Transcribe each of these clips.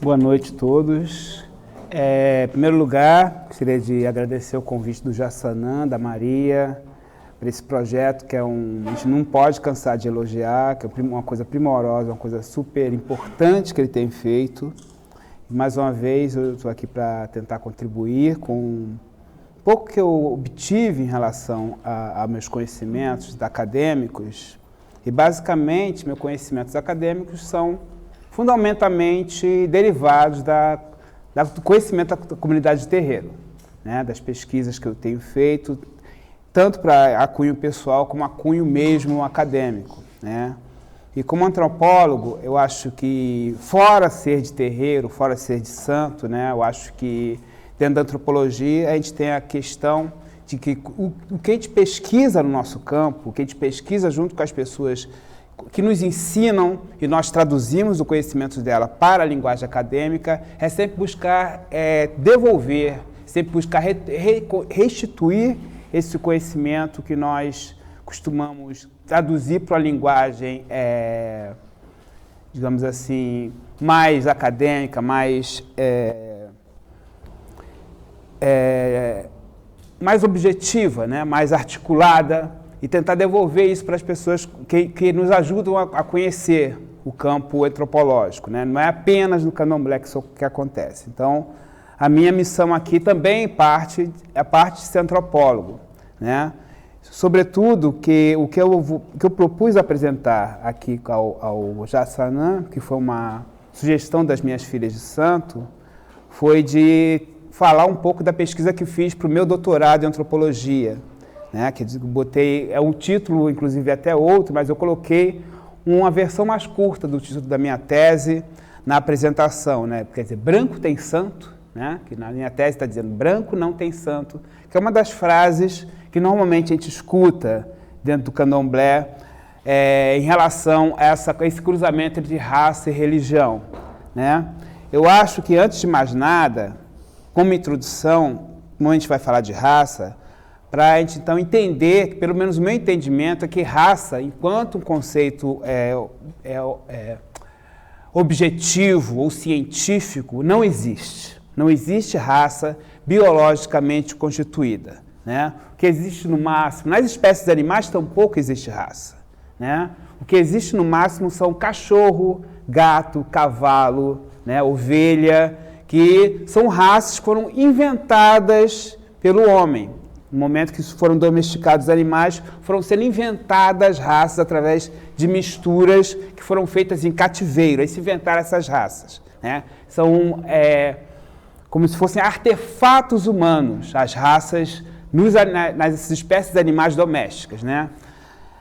Boa noite a todos. Em primeiro lugar, gostaria de agradecer o convite do Jassanã, da Maria, para esse projeto que a gente não pode cansar de elogiar, que é uma coisa primorosa, uma coisa super importante que ele tem feito. E, mais uma vez, eu estou aqui para tentar contribuir com um pouco que eu obtive em relação a meus conhecimentos acadêmicos. E, basicamente, meus conhecimentos acadêmicos são fundamentalmente derivados do conhecimento da comunidade de terreiro, né, das pesquisas que eu tenho feito, tanto para a cunho pessoal como a cunho mesmo acadêmico, né. E como antropólogo, eu acho que, fora ser de terreiro, fora ser de santo, né, eu acho que dentro da antropologia a gente tem a questão de que o que a gente pesquisa no nosso campo, o que a gente pesquisa junto com as pessoas que nos ensinam e nós traduzimos o conhecimento dela para a linguagem acadêmica, é sempre buscar devolver, sempre buscar restituir esse conhecimento que nós costumamos traduzir para a linguagem, digamos assim, mais acadêmica, mais objetiva, né? Mais articulada, e tentar devolver isso para as pessoas que nos ajudam a conhecer o campo antropológico, né? Não é apenas no candomblé que acontece. Então, a minha missão aqui também é parte de ser antropólogo, né? Sobretudo, o que eu propus apresentar aqui ao Jassanã, que foi uma sugestão das minhas filhas de santo, foi de falar um pouco da pesquisa que fiz para o meu doutorado em antropologia, né, que eu botei, um título, inclusive até outro, mas eu coloquei uma versão mais curta do título da minha tese na apresentação, né, quer dizer, branco tem santo, né, que na minha tese está dizendo branco não tem santo, que é uma das frases que normalmente a gente escuta dentro do candomblé em relação a esse cruzamento entre raça e religião, né. Eu acho que, antes de mais nada, como introdução, como a gente vai falar de raça, para a gente, então, entender, que, pelo menos o meu entendimento, é que raça, enquanto um conceito objetivo ou científico, não existe. Não existe raça biologicamente constituída, né? O que existe no máximo, nas espécies animais tampouco existe raça, né? O que existe no máximo são cachorro, gato, cavalo, né, ovelha, que são raças que foram inventadas pelo homem. No momento que foram domesticados os animais, foram sendo inventadas raças através de misturas que foram feitas em cativeiro. Aí se inventaram essas raças, né? São como se fossem artefatos humanos, as raças nas espécies de animais domésticas, né?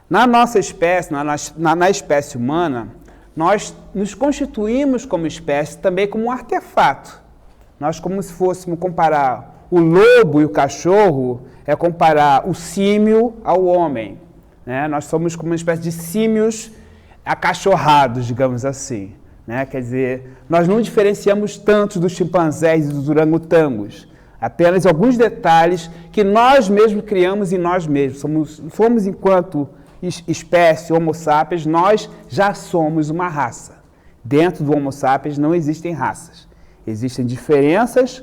Na nossa espécie, na espécie humana, nós nos constituímos como espécie também como um artefato. Nós, como se fôssemos comparar o lobo e o cachorro, comparar o símio ao homem, né? Nós somos como uma espécie de símios acachorrados, digamos assim, né? Quer dizer, nós não diferenciamos tanto dos chimpanzés e dos orangotangos, apenas alguns detalhes que nós mesmos criamos em nós mesmos. Fomos enquanto espécie Homo sapiens, nós já somos uma raça. Dentro do Homo sapiens não existem raças. Existem diferenças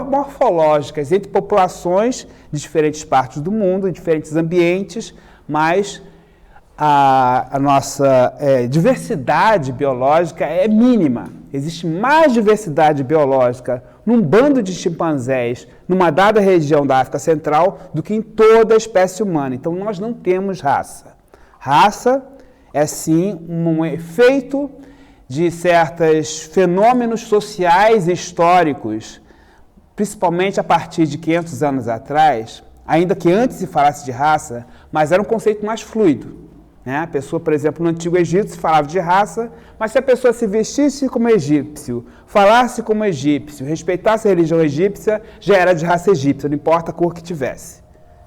morfológicas entre populações de diferentes partes do mundo, em diferentes ambientes, mas a nossa diversidade biológica é mínima. Existe mais diversidade biológica num bando de chimpanzés, numa dada região da África Central, do que em toda a espécie humana. Então, nós não temos raça. Raça é, sim, um efeito de certos fenômenos sociais e históricos, principalmente a partir de 500 anos atrás, ainda que antes se falasse de raça, mas era um conceito mais fluido, né? A pessoa, por exemplo, no Antigo Egito se falava de raça, mas se a pessoa se vestisse como egípcio, falasse como egípcio, respeitasse a religião egípcia, já era de raça egípcia, não importa a cor que tivesse,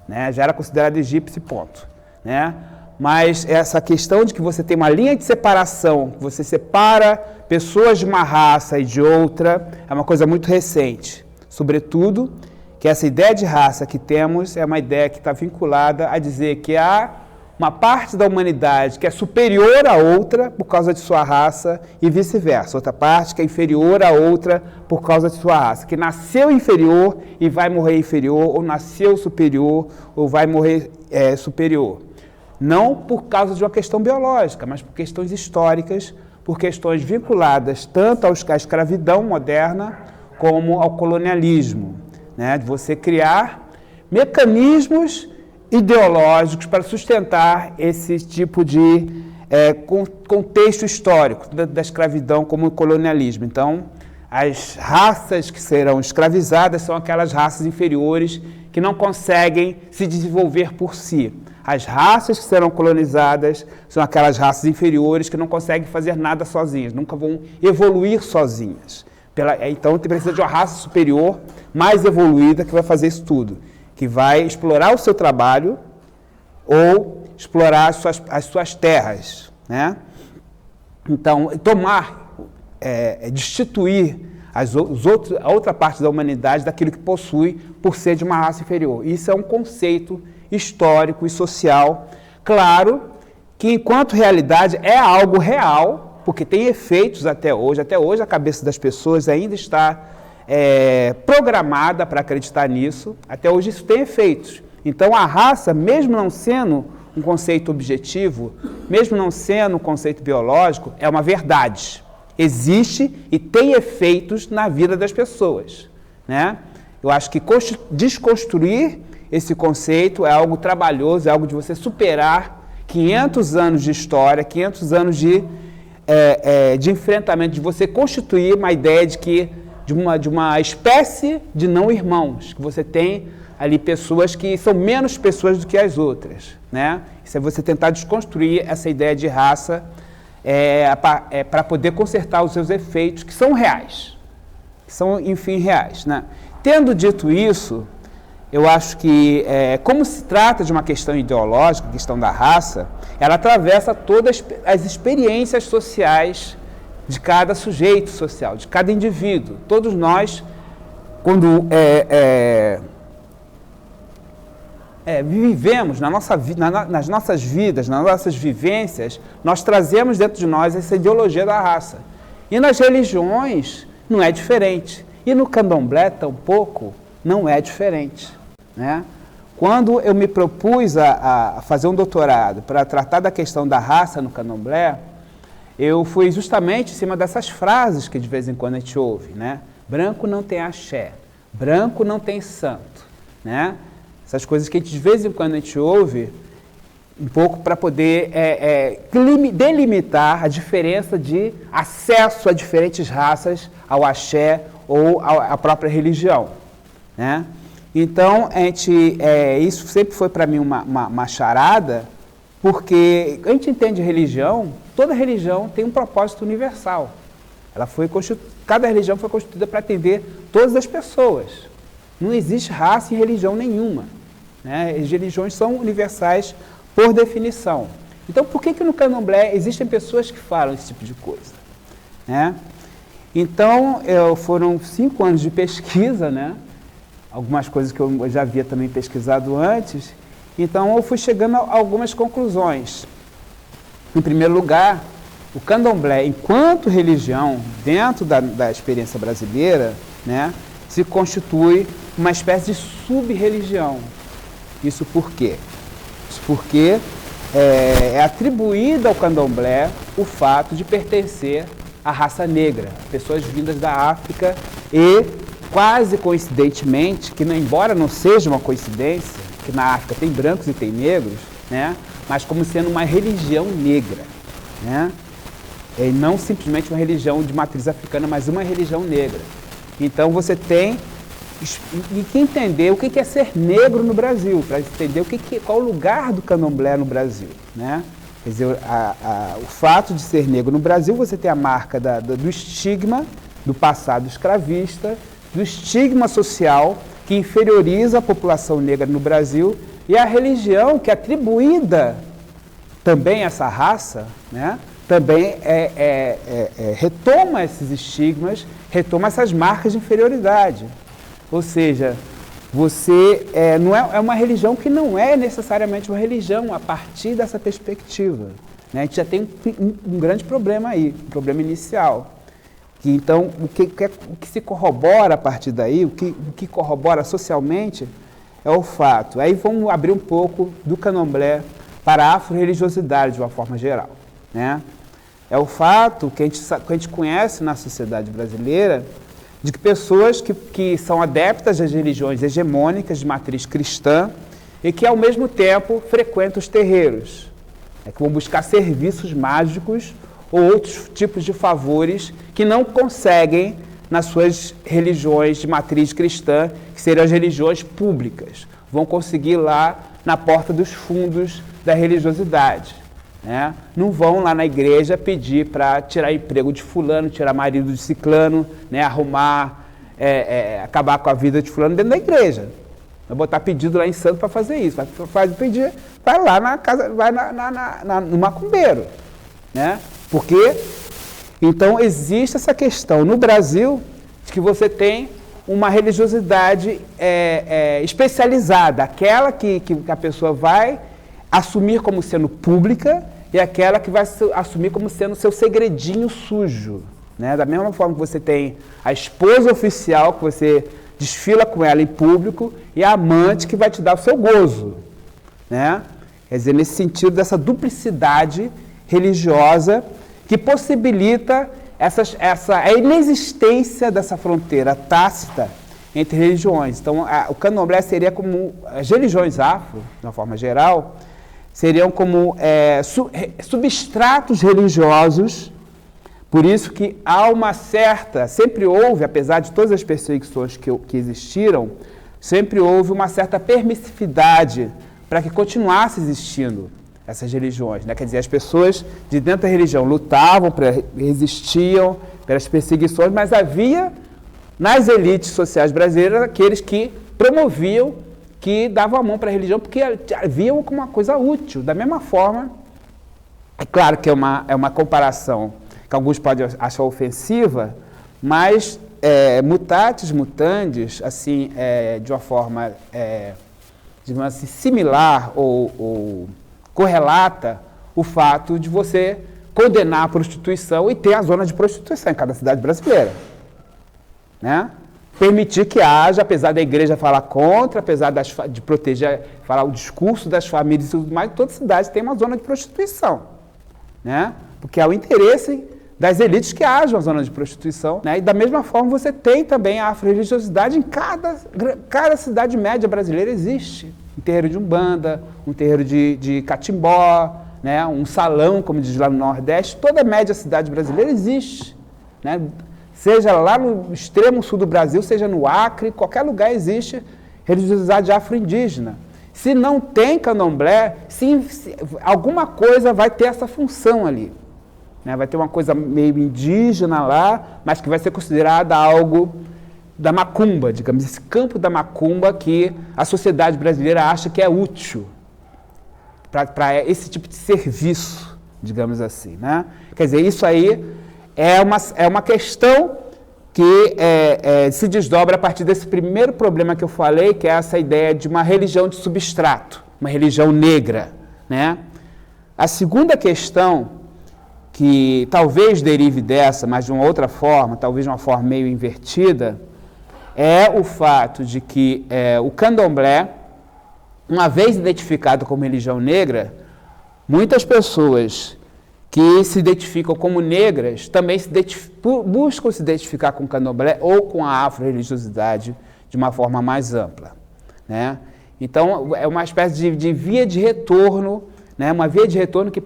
né? Já era considerado egípcio, ponto, né? Mas essa questão de que você tem uma linha de separação, que você separa pessoas de uma raça e de outra, é uma coisa muito recente. Sobretudo, que essa ideia de raça que temos é uma ideia que está vinculada a dizer que há uma parte da humanidade que é superior a outra por causa de sua raça e vice-versa. Outra parte que é inferior a outra por causa de sua raça, que nasceu inferior e vai morrer inferior, ou nasceu superior ou vai morrer superior. Não por causa de uma questão biológica, mas por questões históricas, por questões vinculadas tanto à escravidão moderna como ao colonialismo, né? De você criar mecanismos ideológicos para sustentar esse tipo de contexto histórico da escravidão como o colonialismo. Então, as raças que serão escravizadas são aquelas raças inferiores que não conseguem se desenvolver por si. As raças que serão colonizadas são aquelas raças inferiores que não conseguem fazer nada sozinhas, nunca vão evoluir sozinhas. Então, precisa de uma raça superior, mais evoluída, que vai fazer isso tudo, que vai explorar o seu trabalho ou explorar as suas terras, né? Então, destituir a outra parte da humanidade daquilo que possui por ser de uma raça inferior. Isso é um conceito histórico e social. Claro que, enquanto realidade, é algo real, porque tem efeitos até hoje. Até hoje, a cabeça das pessoas ainda está programada para acreditar nisso. Até hoje, isso tem efeitos. Então, a raça, mesmo não sendo um conceito objetivo, mesmo não sendo um conceito biológico, é uma verdade. Existe e tem efeitos na vida das pessoas, né? Eu acho que desconstruir esse conceito é algo trabalhoso, é algo de você superar 500 anos de história, 500 anos de enfrentamento, de você constituir uma ideia de uma espécie de não-irmãos, que você tem ali pessoas que são menos pessoas do que as outras, né? Isso é você tentar desconstruir essa ideia de raça para poder consertar os seus efeitos, que são reais, que são, enfim, reais, né? Tendo dito isso, eu acho que, como se trata de uma questão ideológica, a questão da raça, ela atravessa todas as experiências sociais de cada sujeito social, de cada indivíduo. Todos nós, quando vivemos nas nossas vidas, nas nossas vivências, nós trazemos dentro de nós essa ideologia da raça. E nas religiões não é diferente. E no candomblé, tampouco, não é diferente, né? Quando eu me propus a fazer um doutorado para tratar da questão da raça no candomblé, eu fui justamente em cima dessas frases que de vez em quando a gente ouve, né? Branco não tem axé, branco não tem santo, né? Essas coisas que de vez em quando a gente ouve, um pouco para poder delimitar a diferença de acesso a diferentes raças, ao axé ou à própria religião, né? Então, isso sempre foi para mim uma charada, porque a gente entende religião, toda religião tem um propósito universal. Cada religião foi constituída para atender todas as pessoas. Não existe raça em religião nenhuma, né? As religiões são universais por definição. Então, por que no candomblé existem pessoas que falam esse tipo de coisa, né? Então, foram 5 anos de pesquisa, né? Algumas coisas que eu já havia também pesquisado antes. Então, eu fui chegando a algumas conclusões. Em primeiro lugar, o candomblé, enquanto religião, dentro da experiência brasileira, né, se constitui uma espécie de sub-religião. Isso por quê? Isso porque é atribuído ao candomblé o fato de pertencer à raça negra, pessoas vindas da África e, quase coincidentemente, que embora não seja uma coincidência, que na África tem brancos e tem negros, né, mas como sendo uma religião negra, né, e não simplesmente uma religião de matriz africana, mas uma religião negra. Então você tem que entender o que é ser negro no Brasil, para entender qual o lugar do candomblé no Brasil, né? Quer dizer, o fato de ser negro no Brasil, você tem a marca do estigma do passado escravista, do estigma social que inferioriza a população negra no Brasil, e a religião que é atribuída também a essa raça, né, também retoma esses estigmas, retoma essas marcas de inferioridade. Ou seja, não é uma religião que não é necessariamente uma religião a partir dessa perspectiva. Né? A gente já tem um grande problema aí, um problema inicial. Então, o que se corrobora a partir daí, o que corrobora socialmente, é o fato. Aí vamos abrir um pouco do candomblé para a afro-religiosidade de uma forma geral. Né? É o fato que a gente conhece na sociedade brasileira de que pessoas que são adeptas das religiões hegemônicas de matriz cristã e que, ao mesmo tempo, frequentam os terreiros, que vão buscar serviços mágicos ou outros tipos de favores que não conseguem nas suas religiões de matriz cristã, que seriam as religiões públicas. Vão conseguir lá na porta dos fundos da religiosidade. Né? Não vão lá na igreja pedir para tirar emprego de fulano, tirar marido de ciclano, né? Arrumar, acabar com a vida de fulano dentro da igreja. Vai botar pedido lá em santo para fazer isso. Vai pedir, vai lá na casa, vai no macumbeiro. Né? Porque, então, existe essa questão no Brasil de que você tem uma religiosidade especializada, aquela que a pessoa vai assumir como sendo pública e aquela que vai assumir como sendo seu segredinho sujo. Né? Da mesma forma que você tem a esposa oficial, que você desfila com ela em público, e a amante que vai te dar o seu gozo. Né? Quer dizer, nesse sentido dessa duplicidade religiosa que possibilita a inexistência dessa fronteira tácita entre religiões. Então, o candomblé seria como as religiões afro, de uma forma geral, seriam como substratos religiosos. Por isso que há uma certa, sempre houve, apesar de todas as perseguições que existiram, sempre houve uma certa permissividade para que continuasse existindo essas religiões. Né? Quer dizer, as pessoas de dentro da religião lutavam, resistiam pelas perseguições, mas havia nas elites sociais brasileiras aqueles que promoviam, que davam a mão para a religião, porque viam como uma coisa útil. Da mesma forma, é claro que é uma comparação que alguns podem achar ofensiva, mas mutatis mutandis, assim, de uma forma, digamos assim, similar ou correlata o fato de você condenar a prostituição e ter a zona de prostituição em cada cidade brasileira. Né? Permitir que haja, apesar da igreja falar contra, apesar de proteger, falar o discurso das famílias e tudo mais, toda cidade tem uma zona de prostituição. Né? Porque é o interesse das elites que haja uma zona de prostituição. Né? E da mesma forma você tem também a afro-religiosidade em cada cidade média brasileira existe. Um terreiro de Umbanda, um terreiro de Catimbó, né? Um salão, como diz lá no Nordeste, toda a média cidade brasileira existe. Né? Seja lá no extremo sul do Brasil, seja no Acre, qualquer lugar existe religiosidade afro-indígena. Se não tem candomblé, alguma coisa vai ter essa função ali. Né? Vai ter uma coisa meio indígena lá, mas que vai ser considerada algo da macumba, digamos, esse campo da macumba que a sociedade brasileira acha que é útil para esse tipo de serviço, digamos assim. Né? Quer dizer, isso aí é uma questão que se desdobra a partir desse primeiro problema que eu falei, que é essa ideia de uma religião de substrato, uma religião negra. Né? A segunda questão, que talvez derive dessa, mas de uma outra forma, talvez de uma forma meio invertida, é o fato de que o candomblé, uma vez identificado como religião negra, muitas pessoas que se identificam como negras também buscam se identificar com o candomblé ou com a afro-religiosidade de uma forma mais ampla. Né? Então, é uma espécie de via de retorno, né? Uma via de retorno que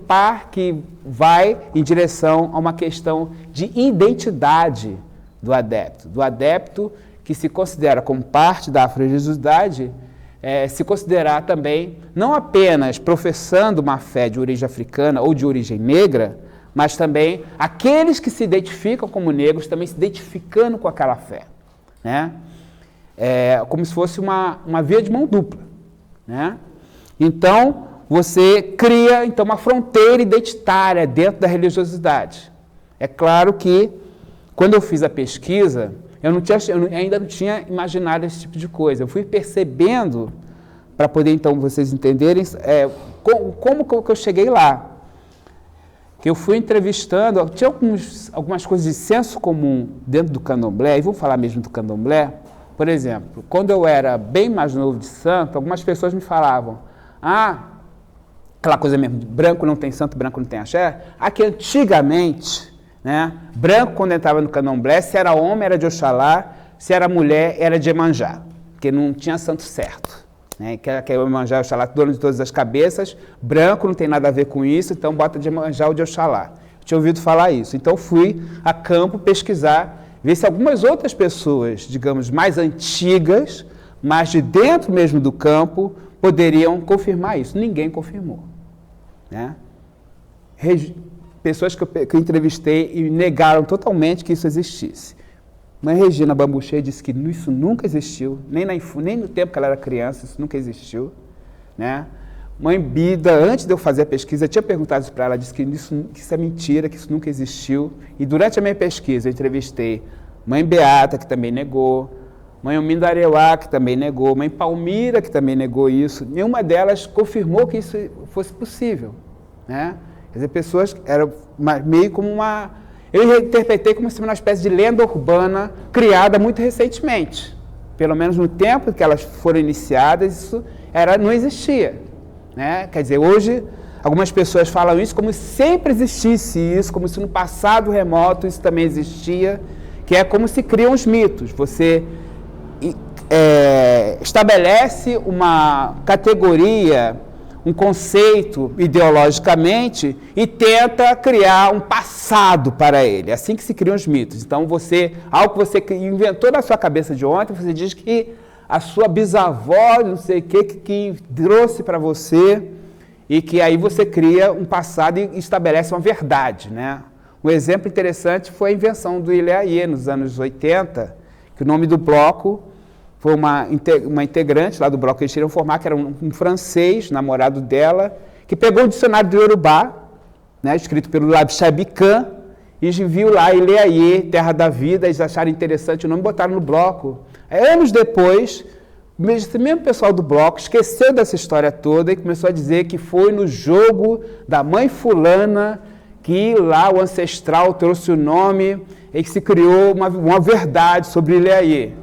vai em direção a uma questão de identidade do adepto que se considera como parte da afro-religiosidade, se considerar também, não apenas professando uma fé de origem africana ou de origem negra, mas também aqueles que se identificam como negros também se identificando com aquela fé. Né? Como se fosse uma via de mão dupla. Né? Então, você cria uma fronteira identitária dentro da religiosidade. É claro que, quando eu fiz a pesquisa, ainda não tinha imaginado esse tipo de coisa. Eu fui percebendo, para poder então vocês entenderem, como que eu cheguei lá. Que eu fui entrevistando, tinha algumas coisas de senso comum dentro do candomblé, e vou falar mesmo do candomblé. Por exemplo, quando eu era bem mais novo de santo, algumas pessoas me falavam, aquela coisa mesmo, branco não tem santo, branco não tem axé, que antigamente, né, branco quando entrava no candomblé, se era homem era de Oxalá, se era mulher era de Iemanjá, porque não tinha santo certo. Né, que é o Iemanjá, Oxalá, dono de todas as cabeças, branco não tem nada a ver com isso, então bota de Iemanjá ou de Oxalá. Eu tinha ouvido falar isso, então fui a campo pesquisar, ver se algumas outras pessoas, digamos, mais antigas, mas de dentro mesmo do campo, poderiam confirmar isso. Ninguém confirmou. Né? Pessoas que eu entrevistei e negaram totalmente que isso existisse. Mãe Regina Bambuche disse que isso nunca existiu, nem no tempo que ela era criança, isso nunca existiu. Né? Mãe Bida, antes de eu fazer a pesquisa, eu tinha perguntado isso para ela, disse que isso é mentira, que isso nunca existiu. E durante a minha pesquisa, eu entrevistei Mãe Beata, que também negou, Mãe Omindareuá, que também negou, Mãe Palmira, que também negou isso. Nenhuma delas confirmou que isso fosse possível. Né? Quer dizer, pessoas eram meio como uma... Eu interpretei como se fosse uma espécie de lenda urbana criada muito recentemente. Pelo menos no tempo que elas foram iniciadas, isso não existia. Né? Quer dizer, hoje, algumas pessoas falam isso como se sempre existisse isso, como se no passado remoto isso também existia, que é como se criam os mitos. Você estabelece uma categoria, um conceito ideologicamente e tenta criar um passado para ele. É assim que se criam os mitos. Então, algo que você inventou na sua cabeça de ontem, você diz que a sua bisavó, não sei o que trouxe para você, e que aí você cria um passado e estabelece uma verdade, né? Um exemplo interessante foi a invenção do Ileaie, nos anos 80, que o nome do bloco foi uma integrante lá do bloco que eles queriam formar, que era um francês, namorado dela, que pegou o dicionário do Yorubá, né, escrito pelo Labchabican, e viu lá Ileaie, Terra da Vida, eles acharam interessante o nome e botaram no bloco. Anos depois, esse mesmo pessoal do bloco esqueceu dessa história toda e começou a dizer que foi no jogo da mãe fulana que lá o ancestral trouxe o nome e que se criou uma verdade sobre Ileaie,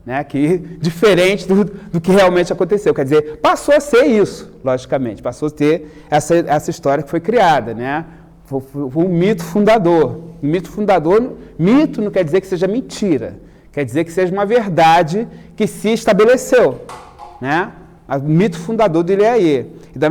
né, que diferente do que realmente aconteceu. Quer dizer, passou a ser isso, logicamente, passou a ter essa história que foi criada, né? Foi um mito fundador. Um mito fundador, mito não quer dizer que seja mentira, quer dizer que seja uma verdade que se estabeleceu, né? O mito fundador do Ileaie. E da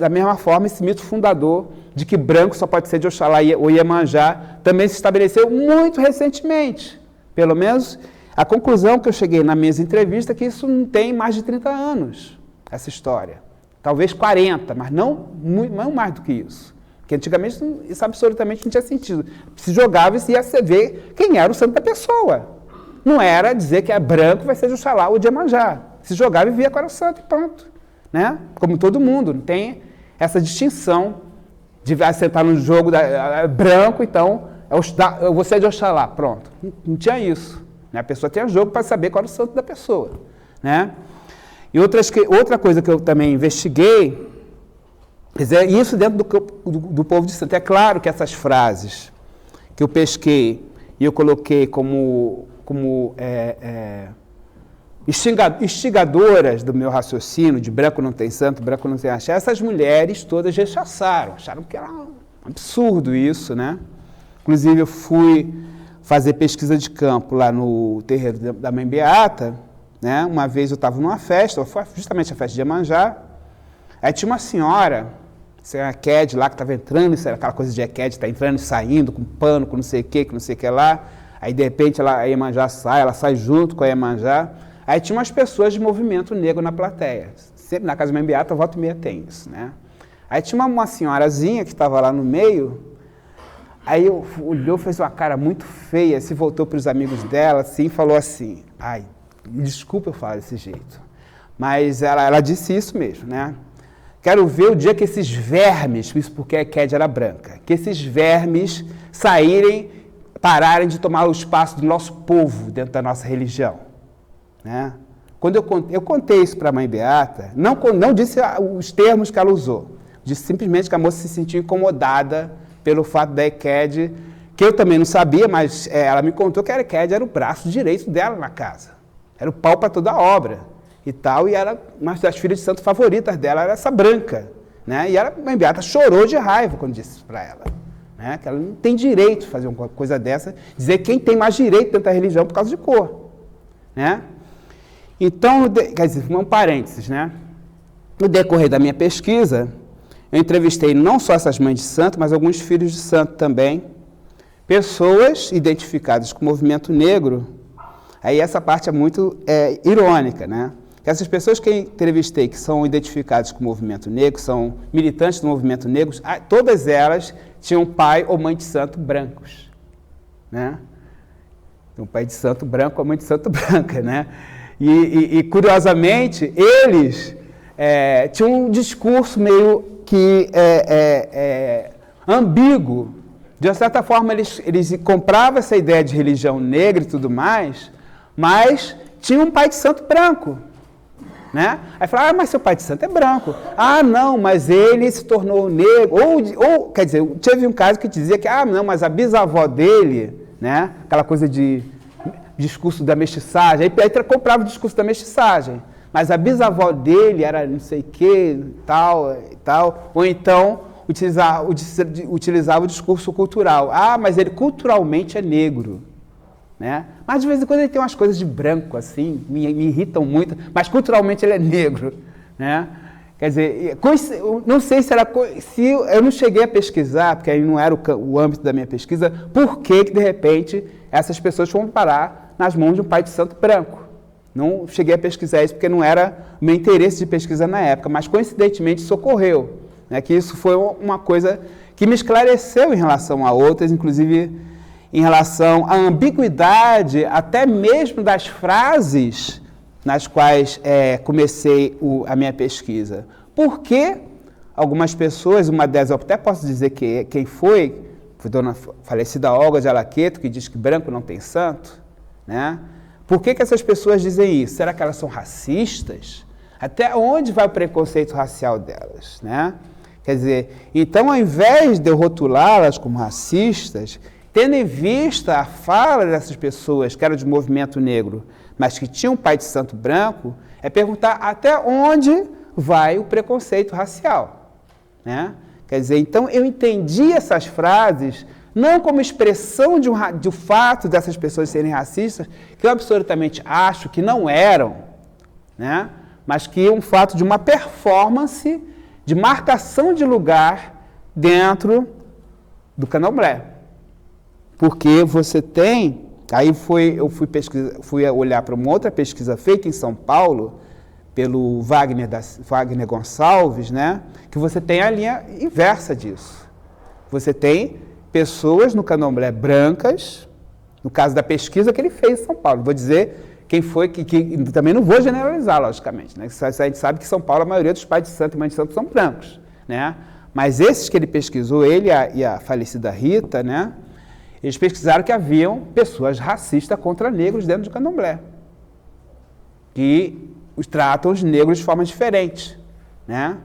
mesma forma, esse mito fundador de que branco só pode ser de Oxalá ou Iemanjá também se estabeleceu muito recentemente. Pelo menos a conclusão que eu cheguei na minha entrevista é que isso não tem mais de 30 anos, essa história. Talvez 40, mas não mais do que isso. Porque antigamente isso absolutamente não tinha sentido. Se jogava e ia ver quem era o santo da pessoa. Não era dizer que é branco vai ser de Oxalá ou de Iemanjá. Se jogava e via qual era o santo e pronto. Né? Como todo mundo, não tem essa distinção de sentar no jogo branco, então você é de Oxalá, pronto. Não tinha isso. Né? A pessoa tinha jogo para saber qual era o santo da pessoa. Né? E outra coisa que eu também investiguei, isso dentro do povo de santo. É claro que essas frases que eu pesquei e eu coloquei como instigadoras do meu raciocínio, de branco não tem santo, branco não tem axé, essas mulheres todas rechaçaram, acharam que era um absurdo isso, né? Inclusive eu fui fazer pesquisa de campo lá no terreiro da Mãe Beata, né? Uma vez eu estava numa festa, foi justamente a festa de Iemanjá, aí tinha uma senhora, a Ked lá que estava entrando, aquela coisa de Ked, está entrando e saindo, com pano, com não sei o que lá, aí de repente a Iemanjá ela sai junto com a Iemanjá. Aí tinha umas pessoas de movimento negro na plateia. Sempre na casa da Mãe Beata, volta e meia tem isso, né? Aí tinha uma senhorazinha que estava lá no meio, aí olhou, fez uma cara muito feia, se voltou para os amigos dela, assim, e falou assim, ai, desculpa eu falar desse jeito, mas ela disse isso mesmo, né? Quero ver o dia que esses vermes, isso porque a Ked era branca, que esses vermes saírem pararem de tomar o espaço do nosso povo dentro da nossa religião, né? Quando eu contei isso para a mãe Beata, não disse os termos que ela usou, disse simplesmente que a moça se sentiu incomodada pelo fato da EQED, que eu também não sabia, mas ela me contou que a EQED era o braço direito dela na casa, era o pau para toda a obra e tal, e era uma das filhas de santo favoritas dela, era essa branca, né? E a mãe Beata chorou de raiva quando disse isso para ela, né? Que ela não tem direito de fazer uma coisa dessa, dizer quem tem mais direito dentro da religião por causa de cor, né? Então, quer dizer, um parênteses, né? No decorrer da minha pesquisa, eu entrevistei não só essas mães de santo, mas alguns filhos de santo também, pessoas identificadas com o movimento negro. Aí essa parte é muito irônica, né? Que essas pessoas que eu entrevistei, que são identificadas com o movimento negro, são militantes do movimento negro, todas elas tinham pai ou mãe de santo brancos, né? Um pai de santo branco ou mãe de santo branca, né? E curiosamente, eles tinham um discurso meio que ambíguo. De uma certa forma, eles compravam essa ideia de religião negra e tudo mais, mas tinham um pai de santo branco, né? Aí falaram, mas seu pai de santo é branco. Ah, não, mas ele se tornou negro. Ou quer dizer, teve um caso que dizia que, não, mas a bisavó dele, né? Aquela coisa de discurso da mestiçagem, aí comprava o discurso da mestiçagem, mas a bisavó dele era não sei o que, tal, ou então utilizava o discurso cultural. Ah, mas ele culturalmente é negro, né? Mas de vez em quando ele tem umas coisas de branco, assim, me irritam muito, mas culturalmente ele é negro, né? Quer dizer, não sei se eu não cheguei a pesquisar, porque aí não era o âmbito da minha pesquisa, por que de repente essas pessoas foram parar nas mãos de um pai de santo branco. Não cheguei a pesquisar isso porque não era meu interesse de pesquisa na época, mas coincidentemente isso ocorreu, né? Que isso foi uma coisa que me esclareceu em relação a outras, inclusive em relação à ambiguidade até mesmo das frases nas quais comecei a minha pesquisa. Porque algumas pessoas, uma delas eu até posso dizer quem foi dona falecida Olga de Alaqueto, que diz que branco não tem santo, né? Por que essas pessoas dizem isso? Será que elas são racistas? Até onde vai o preconceito racial delas, né? Quer dizer, então ao invés de eu rotulá-las como racistas, tendo em vista a fala dessas pessoas que eram de movimento negro, mas que tinham um pai de santo branco, é perguntar até onde vai o preconceito racial, né? Quer dizer, então eu entendi essas frases não como expressão do fato dessas pessoas serem racistas, que eu absolutamente acho que não eram, né? Mas que é um fato de uma performance de marcação de lugar dentro do candomblé. Porque você tem... Aí eu fui olhar para uma outra pesquisa feita em São Paulo, pelo Wagner Gonçalves, né? Que você tem a linha inversa disso. Você tem pessoas no candomblé brancas, no caso da pesquisa que ele fez em São Paulo. Vou dizer quem foi, que também não vou generalizar, logicamente, né? A gente sabe que em São Paulo a maioria dos pais de santo e mães de santo são brancos, né? Mas esses que ele pesquisou, ele e a falecida Rita, né? Eles pesquisaram que haviam pessoas racistas contra negros dentro do candomblé, que tratam os negros de forma diferente, né?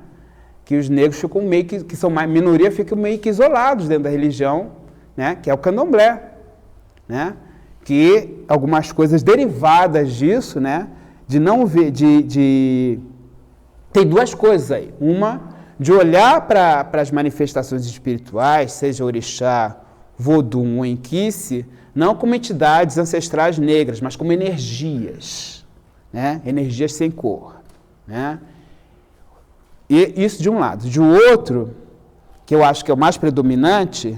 Que os negros ficam meio que são mais minoria, ficam meio que isolados dentro da religião, né? Que é o candomblé, né? Que algumas coisas derivadas disso, né? De não ver, tem duas coisas aí. Uma, de olhar para as manifestações espirituais, seja orixá, vodum ou enquice, não como entidades ancestrais negras, mas como energias, né? Energias sem cor, né? E isso de um lado. De outro, que eu acho que é o mais predominante,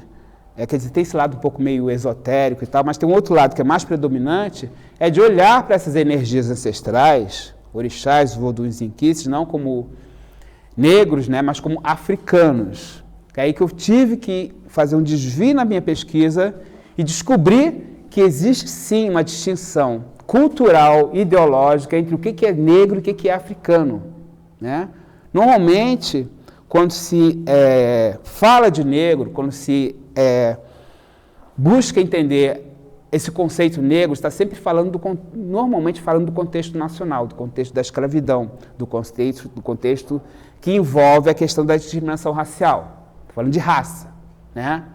quer dizer, tem esse lado um pouco meio esotérico e tal, mas tem um outro lado que é mais predominante, é de olhar para essas energias ancestrais, orixás, voduns e inquices, não como negros, né, mas como africanos. É aí que eu tive que fazer um desvio na minha pesquisa e descobrir que existe sim uma distinção cultural, ideológica entre o que é negro e o que é africano, né? Normalmente, quando se fala de negro, quando se busca entender esse conceito negro, está sempre normalmente falando do contexto nacional, do contexto da escravidão, do contexto que envolve a questão da discriminação racial. Estou falando de raça, né?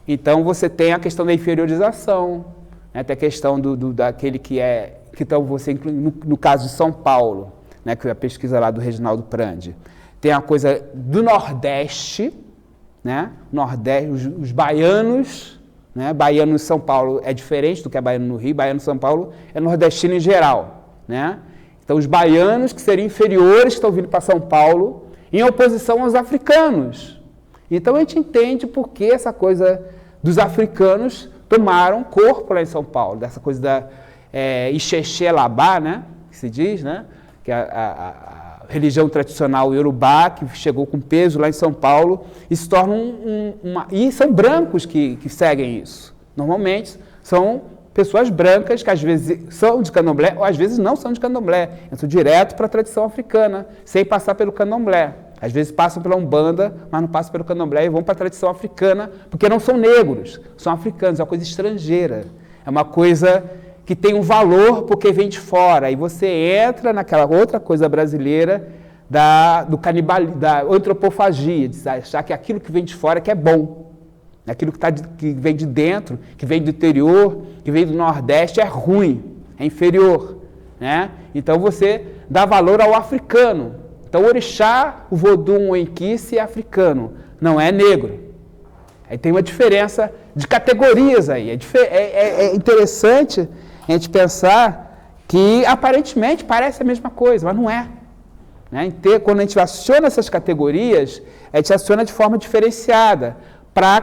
Então, você tem a questão da inferiorização, né? Tem a questão daquele que então você inclui, no caso de São Paulo, né? Que é a pesquisa lá do Reginaldo Prandi. Tem a coisa do Nordeste, né? Nordeste, os baianos, né? Baiano em São Paulo é diferente do que é baiano no Rio, baiano em São Paulo é nordestino em geral, né? Então, os baianos que seriam inferiores, que estão vindo para São Paulo, em oposição aos africanos. Então, a gente entende por que essa coisa dos africanos tomaram corpo lá em São Paulo, dessa coisa da Ixexé Labá, né, que se diz, né, que é a religião tradicional iorubá, que chegou com peso lá em São Paulo, e se torna E são brancos que seguem isso. Normalmente, são pessoas brancas que às vezes são de candomblé, ou às vezes não são de candomblé, entram direto para a tradição africana, sem passar pelo candomblé. Às vezes passam pela Umbanda, mas não passam pelo candomblé e vão para a tradição africana, porque não são negros, são africanos, é uma coisa estrangeira. É uma coisa que tem um valor porque vem de fora. E você entra naquela outra coisa brasileira do canibalismo, da antropofagia, de achar que aquilo que vem de fora que é bom. Aquilo que vem de dentro, que vem do interior, que vem do Nordeste é ruim, é inferior, né? Então você dá valor ao africano. Então o orixá, o vodum, o enquice é africano, não é negro. Aí tem uma diferença de categorias aí. É interessante a gente pensar que aparentemente parece a mesma coisa, mas não é. Né? Quando a gente aciona essas categorias, a gente aciona de forma diferenciada para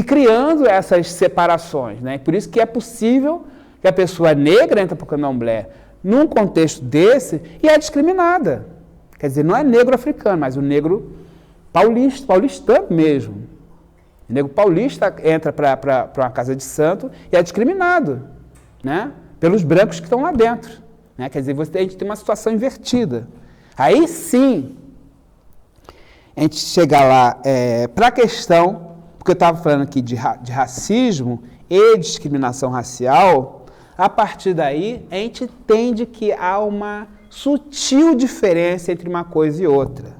criando essas separações. Né? Por isso que é possível que a pessoa negra entre para o candomblé num contexto desse e é discriminada. Quer dizer, não é negro africano, mas o negro paulistano mesmo. O negro paulista entra para uma casa de santo e é discriminado, né, pelos brancos que estão lá dentro. Né? Quer dizer, a gente tem uma situação invertida. Aí sim, a gente chega lá para a questão, porque eu estava falando aqui de racismo e discriminação racial, a partir daí a gente entende que há uma sutil diferença entre uma coisa e outra.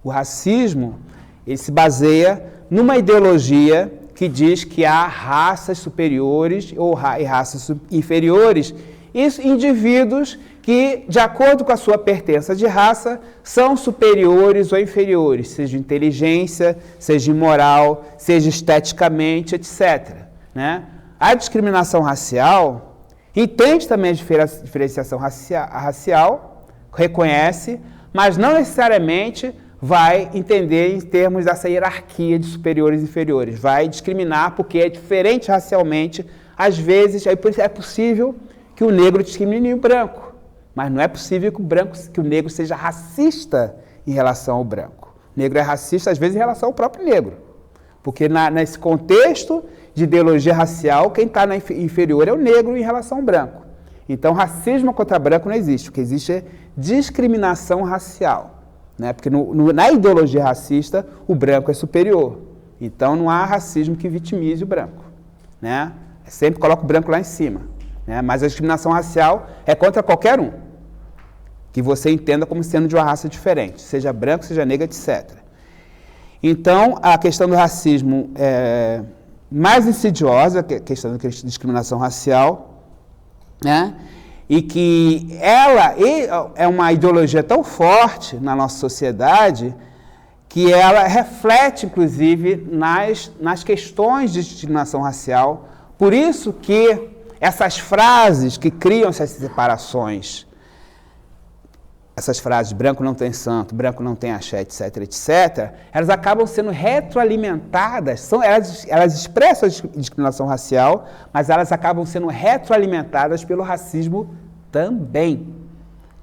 O racismo, ele se baseia numa ideologia que diz que há raças superiores e raças inferiores, isso indivíduos que, de acordo com a sua pertença de raça, são superiores ou inferiores, seja inteligência, seja em moral, seja esteticamente, etc. Né? A discriminação racial entende também a diferenciação racial, reconhece, mas não necessariamente vai entender em termos dessa hierarquia de superiores e inferiores. Vai discriminar porque é diferente racialmente. Às vezes é possível que o negro discrimine o branco, mas não é possível que o negro seja racista em relação ao branco. O negro é racista, às vezes, em relação ao próprio negro. Porque nesse contexto de ideologia racial, quem está na inferior é o negro em relação ao branco. Então, racismo contra branco não existe. O que existe é discriminação racial. Né? Porque na ideologia racista, o branco é superior. Então, não há racismo que vitimize o branco. Né? Sempre coloca o branco lá em cima. Né? Mas a discriminação racial é contra qualquer um que você entenda como sendo de uma raça diferente, seja branco, seja negro, etc. Então, a questão do racismo é mais insidiosa, que a questão da discriminação racial, né? E que ela é uma ideologia tão forte na nossa sociedade que ela reflete, inclusive, nas questões de discriminação racial. Por isso que essas frases que criam essas separações, essas frases, branco não tem santo, branco não tem axé, etc., etc., elas acabam sendo retroalimentadas, elas expressam a discriminação racial, mas elas acabam sendo retroalimentadas pelo racismo também.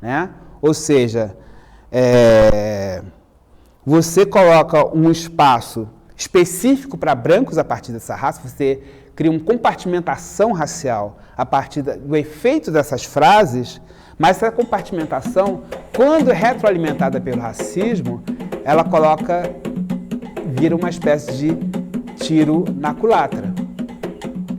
Né? Ou seja, você coloca um espaço específico para brancos a partir dessa raça, você cria uma compartimentação racial a partir do efeito dessas frases, mas essa compartimentação, quando é retroalimentada pelo racismo, ela vira uma espécie de tiro na culatra.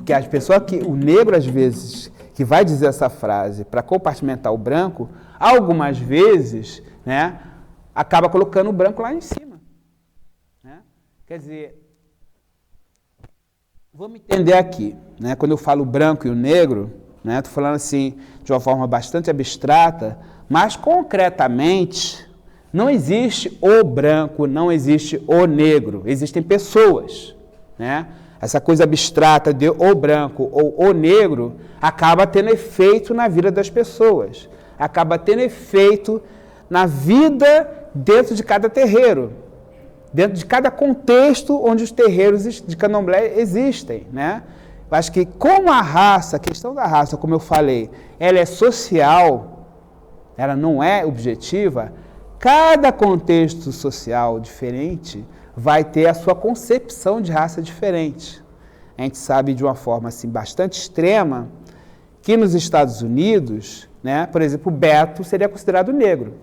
porque as pessoas o negro às vezes que vai dizer essa frase para compartimentar o branco, algumas vezes, né, acaba colocando o branco lá em cima, né? Quer dizer, vamos entender aqui, né, quando eu falo o branco e o negro, né, estou falando assim de uma forma bastante abstrata, mas concretamente não existe o branco, não existe o negro, existem pessoas, né? Essa coisa abstrata de o branco ou o negro acaba tendo efeito na vida das pessoas, acaba tendo efeito na vida dentro de cada terreiro, dentro de cada contexto onde os terreiros de candomblé existem, né? Eu acho que como a raça, a questão da raça, como eu falei, ela é social, ela não é objetiva, cada contexto social diferente vai ter a sua concepção de raça diferente. A gente sabe de uma forma assim, bastante extrema que nos Estados Unidos, né, por exemplo, o Beto seria considerado negro.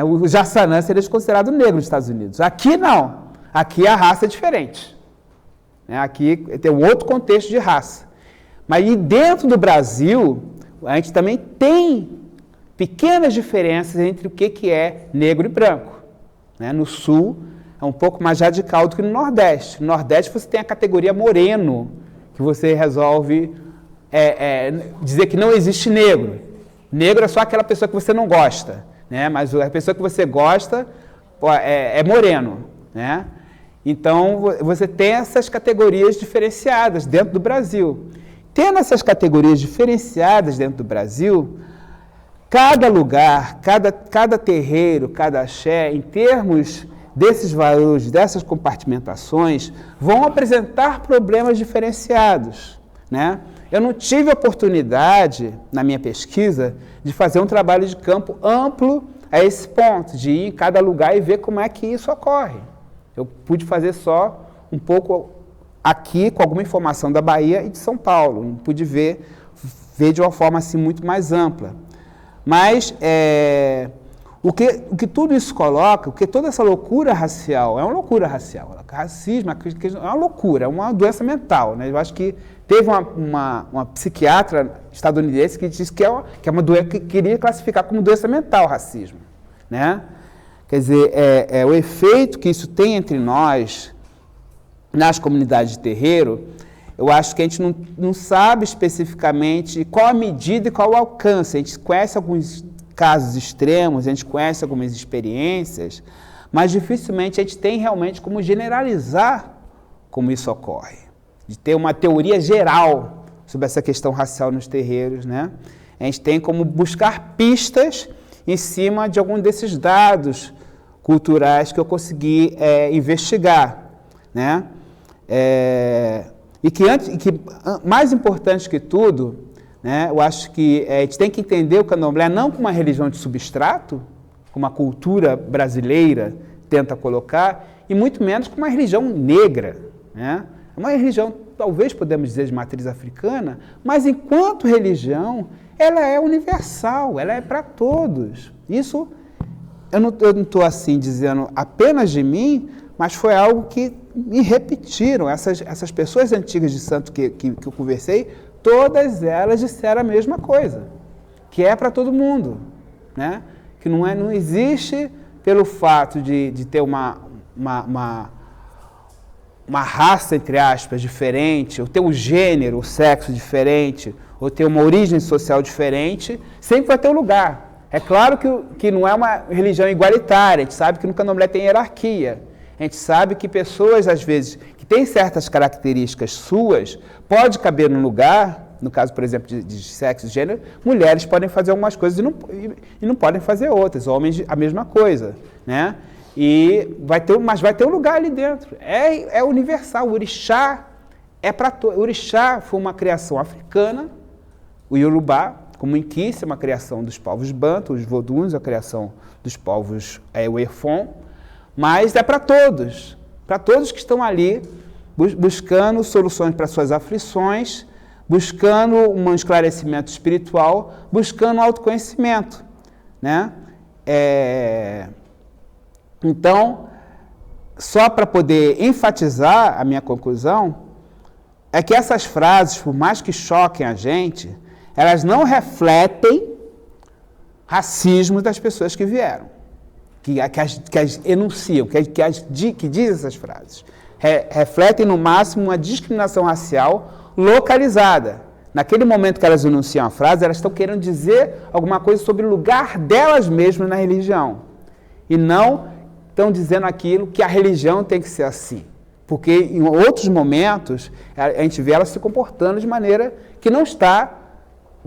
O Jassanã seria considerado negro nos Estados Unidos. Aqui não. Aqui a raça é diferente. Aqui tem um outro contexto de raça. Mas e dentro do Brasil, a gente também tem pequenas diferenças entre o que é negro e branco. No Sul é um pouco mais radical do que no Nordeste. No Nordeste você tem a categoria moreno, que você resolve dizer que não existe negro. Negro é só aquela pessoa que você não gosta, né? Mas a pessoa que você gosta é moreno, né? Então você tem essas categorias diferenciadas dentro do Brasil. Tendo essas categorias diferenciadas dentro do Brasil, cada lugar, cada terreiro, cada axé, em termos desses valores, dessas compartimentações, vão apresentar problemas diferenciados, né? Eu não tive oportunidade, na minha pesquisa, de fazer um trabalho de campo amplo a esse ponto, de ir em cada lugar e ver como é que isso ocorre. Eu pude fazer só um pouco aqui, com alguma informação da Bahia e de São Paulo. Não pude ver de uma forma assim muito mais ampla. Mas o que tudo isso coloca, o que toda essa loucura racial, é uma loucura racial. Racismo é uma loucura, é uma doença mental, né? Eu acho que teve uma psiquiatra estadunidense que disse que é uma doença que queria classificar como doença mental o racismo, né? Quer dizer, o efeito que isso tem entre nós, nas comunidades de terreiro, eu acho que a gente não sabe especificamente qual a medida e qual o alcance. A gente conhece alguns casos extremos, a gente conhece algumas experiências, mas dificilmente a gente tem realmente como generalizar como isso ocorre. De ter uma teoria geral sobre essa questão racial nos terreiros, né? A gente tem como buscar pistas em cima de algum desses dados culturais que eu consegui investigar, né? E que mais importante que tudo, né, eu acho que a gente tem que entender o candomblé não como uma religião de substrato, como a cultura brasileira tenta colocar, e muito menos como uma religião negra, né? É uma religião, talvez podemos dizer, de matriz africana, mas enquanto religião, ela é universal, ela é para todos. Isso, eu não estou assim dizendo apenas de mim, mas foi algo que me repetiram. Essas pessoas antigas de santo que eu conversei, todas elas disseram a mesma coisa, que é para todo mundo, né? Que não existe pelo fato de ter uma raça, entre aspas, diferente, ou ter um gênero, o sexo diferente, ou ter uma origem social diferente, sempre vai ter um lugar. É claro que não é uma religião igualitária, a gente sabe que no candomblé tem hierarquia. A gente sabe que pessoas, às vezes, que têm certas características suas, pode caber num lugar, no caso, por exemplo, de sexo e gênero, mulheres podem fazer algumas coisas e não podem fazer outras, homens a mesma coisa, né? Mas vai ter um lugar ali dentro. É universal. O orixá é para todos. O orixá foi uma criação africana, o Yorubá, como o Inquice, é uma criação dos povos Bantu, os Voduns, a criação dos povos o Efon, mas é para todos que estão ali buscando soluções para suas aflições, buscando um esclarecimento espiritual, buscando autoconhecimento, né? Então, só para poder enfatizar a minha conclusão, é que essas frases, por mais que choquem a gente, elas não refletem racismo das pessoas que vieram, que as enunciam, que dizem essas frases. Refletem, no máximo, uma discriminação racial localizada. Naquele momento que elas enunciam a frase, elas estão querendo dizer alguma coisa sobre o lugar delas mesmas na religião. E não estão dizendo aquilo que a religião tem que ser assim. Porque em outros momentos, a gente vê elas se comportando de maneira que não está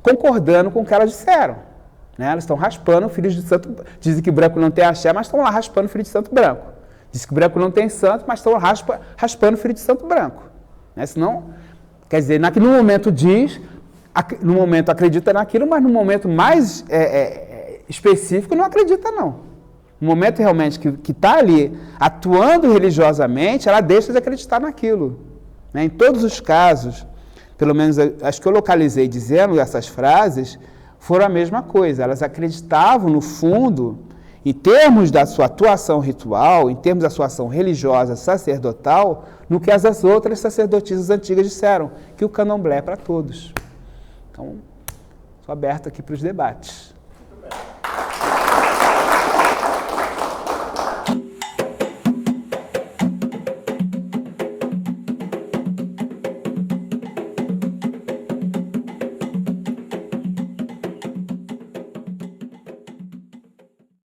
concordando com o que elas disseram. Né? Elas estão raspando o filho de santo. Dizem que branco não tem axé, mas estão lá raspando o filho de santo branco. Dizem que branco não tem santo, mas estão raspando o filho de santo branco. Né? Senão, quer dizer, no momento no momento acredita naquilo, mas no momento mais específico não acredita não. No momento realmente que está ali atuando religiosamente, ela deixa de acreditar naquilo. Né? Em todos os casos, pelo menos as que eu localizei dizendo essas frases, foram a mesma coisa. Elas acreditavam, no fundo, em termos da sua atuação ritual, em termos da sua ação religiosa, sacerdotal, no que as outras sacerdotisas antigas disseram, que o candomblé é para todos. Então, estou aberto aqui para os debates.